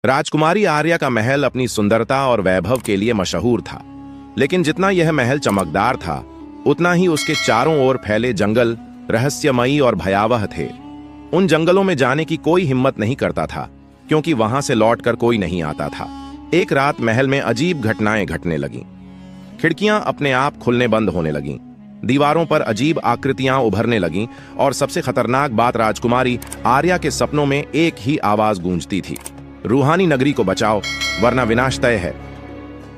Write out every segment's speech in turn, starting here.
राजकुमारी आर्या का महल अपनी सुंदरता और वैभव के लिए मशहूर था, लेकिन जितना यह महल चमकदार था, उतना ही उसके चारों ओर फैले जंगल रहस्यमयी और भयावह थे। उन जंगलों में जाने की कोई हिम्मत नहीं करता था, क्योंकि वहां से लौटकर कोई नहीं आता था। एक रात महल में अजीब घटनाएं घटने लगीं। खिड़कियां अपने आप खुलने बंद होने लगीं, दीवारों पर अजीब आकृतियां उभरने लगीं, और सबसे खतरनाक बात, राजकुमारी आर्या के सपनों में एक ही आवाज गूंजती थी, रूहानी नगरी को बचाओ वरना विनाश तय है।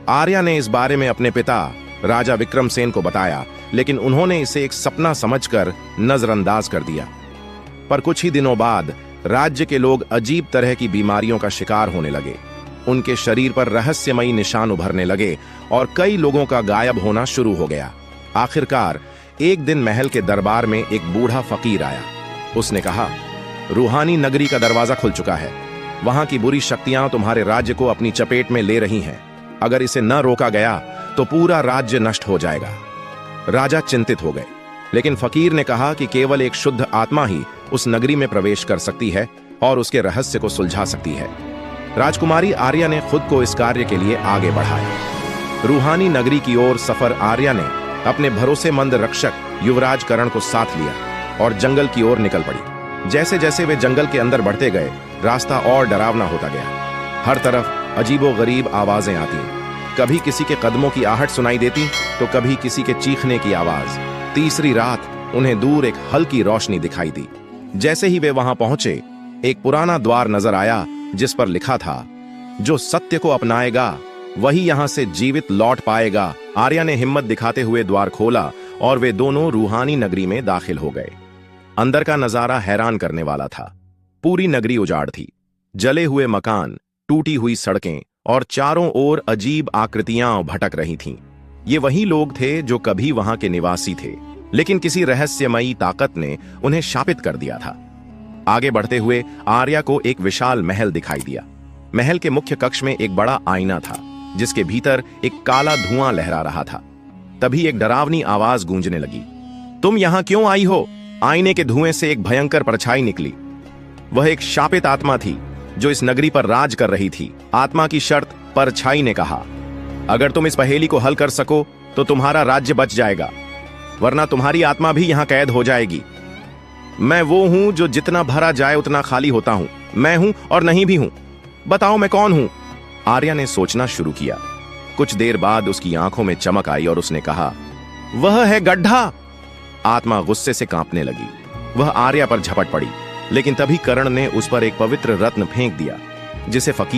आर्या ने इस बारे में अपने पिता राजा विक्रमसेन को बताया, लेकिन उन्होंने इसे एक सपना समझकर नजरअंदाज कर दिया। पर कुछ ही दिनों बाद राज्य के लोग अजीब तरह की बीमारियों का शिकार होने लगे। उनके शरीर पर रहस्यमयी निशान उभरने लगे और कई लोगों का गायब होना शुरू हो गया। आखिरकार एक दिन महल के दरबार में एक बूढ़ा फकीर आया। उसने कहा, रूहानी नगरी का दरवाजा खुल चुका है। वहां की बुरी शक्तियां तुम्हारे राज्य को अपनी चपेट में ले रही हैं। अगर इसे न रोका गया तो पूरा राज्य नष्ट हो जाएगा। राजा चिंतित हो गए, लेकिन फकीर ने कहा कि केवल एक शुद्ध आत्मा ही उस नगरी में प्रवेश कर सकती है और उसके रहस्य को सुलझा सकती है। राजकुमारी आर्या ने खुद को इस कार्य के लिए आगे बढ़ाया। रूहानी नगरी की ओर सफर आर्या ने अपने भरोसेमंद रक्षक युवराज करण को साथ लिया और जंगल की ओर निकल पड़ी। जैसे जैसे वे जंगल के अंदर बढ़ते गए, रास्ता और डरावना होता गया। हर तरफ अजीबोगरीब आवाजें आती, कभी किसी के कदमों की आहट सुनाई देती तो कभी किसी के चीखने की आवाज। तीसरी रात उन्हें दूर एक हल्की रोशनी दिखाई दी। जैसे ही वे वहां पहुंचे, एक पुराना द्वार नजर आया जिस पर लिखा था, जो सत्य को अपनाएगा वही यहां से जीवित लौट पाएगा। आर्या ने हिम्मत दिखाते हुए द्वार खोला और वे दोनों रूहानी नगरी में दाखिल हो गए। अंदर का नजारा हैरान करने वाला था। पूरी नगरी उजाड़ थी, जले हुए मकान, टूटी हुई सड़कें और चारों ओर अजीब आकृतियां भटक रही थीं। ये वही लोग थे जो कभी वहां के निवासी थे, लेकिन किसी रहस्यमयी ताकत ने उन्हें शापित कर दिया था। आगे बढ़ते हुए आर्या को एक विशाल महल दिखाई दिया। महल के मुख्य कक्ष में एक बड़ा आईना था, जिसके भीतर एक काला धुआं लहरा रहा था। तभी एक डरावनी आवाज गूंजने लगी, तुम यहां क्यों आई हो? आईने के धुएं से एक भयंकर परछाई निकली। वह एक शापित आत्मा थी जो इस नगरी पर राज कर रही थी। आत्मा की शर्त, परछाई ने कहा, अगर तुम इस पहेली को हल कर सको तो तुम्हारा राज्य बच जाएगा, वरना तुम्हारी आत्मा भी यहां कैद हो जाएगी। मैं वो हूं जो जितना भरा जाए उतना खाली होता हूं। मैं हूं और नहीं भी हूं। बताओ मैं कौन हूं? आर्या ने सोचना शुरू किया। कुछ देर बाद उसकी आंखों में चमक आई और उसने कहा, वह है गड्ढा। आत्मा गुस्से से कांपने लगी। वह आर्या पर झपट पड़ी, लेकिन तभी करण ने उस पर एक पवित्र रत्न फेंक दिया, जिसे फकीर